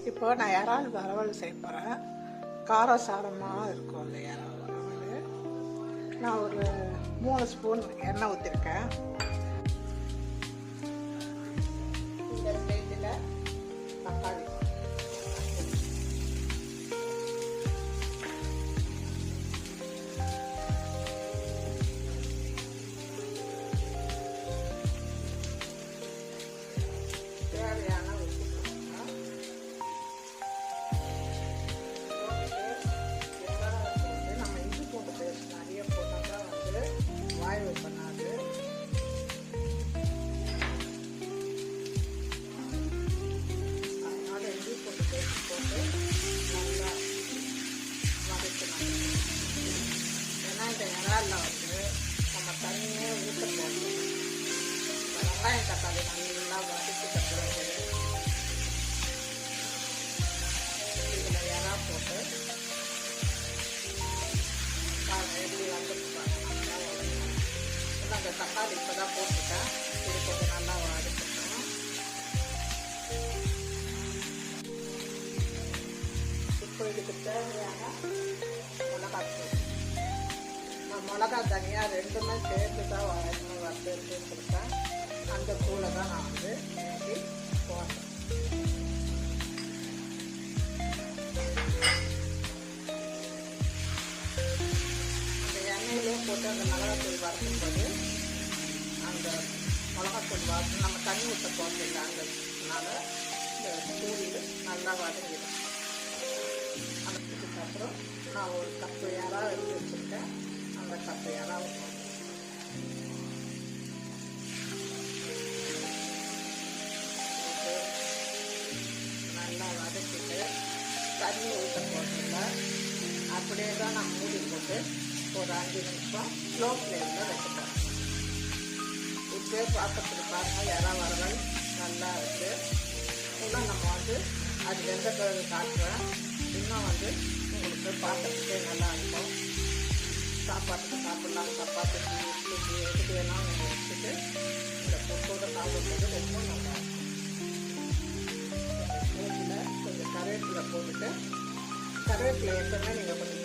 இப்போ நான் இறால் வறுவல் செய்ய போகிறேன். காரசாரமாக இருக்கும் அந்த இறால் வறுவல். நான் ஒரு 3 ஸ்பூன் எண்ணெய் ஊற்றிருக்கேன். இந்த ஸ்டேஜில் தக்காளி தேவையான நம்ம இஞ்சி பூண்டு பேஸ்ட் நிறைய போட்டால் தான் வந்து வாய்வு பண்ணாது. அதனால இஞ்சி பூண்டு பேஸ்ட் போட்டு நல்லா வதக்கணும். ஏன்னா இந்த இறாலில் வந்து நம்ம தண்ணியே ஊற்ற போடணும். வெங்காயம் தக்காளி நல்லா வதக்கிட்ட பிறகு இதில் இறா போட்டு எப்படி வந்துருப்பாங்க. நல்லா அந்த தக்காளி இப்போ தான் போட்டுட்டேன். இது கொஞ்சம் நல்லா வதக்கணும். இப்போ இதுக்கு தேவையான மிளகாத்தூள், நான் மிளகா தனியாக ரெண்டுமே சேர்த்து தான் வறுத்து கொடுத்தேன். அந்த தூளை தான் நான் வந்து இன்னைக்கு போடுறேன். அந்த எண்ணெயிலே போட்டு அந்த மிளகாத்தூள் வறுக்கும்போது அந்த மிளகாத்தூள் வறுத்து நம்ம தண்ணி ஊற்ற போட்டில்லை, அதனால இந்த தூள் நல்லா வதங்கிடும். அதுக்கப்புறம் நான் ஒரு கப்பு இறா எடுத்து வச்சுருக்கேன். அந்த கப்பு இறா நல்லா வதக்கிட்டு தண்ணி ஊற்ற போட்டில்ல, அப்படியே தான் நான் மூடி போட்டு ஒரு 5 நிமிஷம் ஸ்லோ ஃப்ளேமில் வைக்கப்போம். இப்படியே பார்க்கறதுக்கு பாருங்கள் இறா வறுவல் நல்லா இருக்குது. இன்னும் நம்ம வந்து அது வெந்த பிறகு காட்டுறேன். இன்னும் வந்து உங்களுக்கு பார்க்கறதுக்கே நல்லா இருக்கும். சாப்பாட்டுக்கு சாப்பிட்லாம், சப்பாத்திக்கு இட்லிக்கு எதுக்கு வேணாலும் நீங்கள் வச்சுட்டு இந்த பொட்டோட சாப்பிட்றது ரொம்ப நல்லா இருக்கும். கொஞ்சம் கருவேப்பிலை போட்டுட்டு, கருவேப்பிலை எப்பவுமே நீங்கள் கொஞ்சம்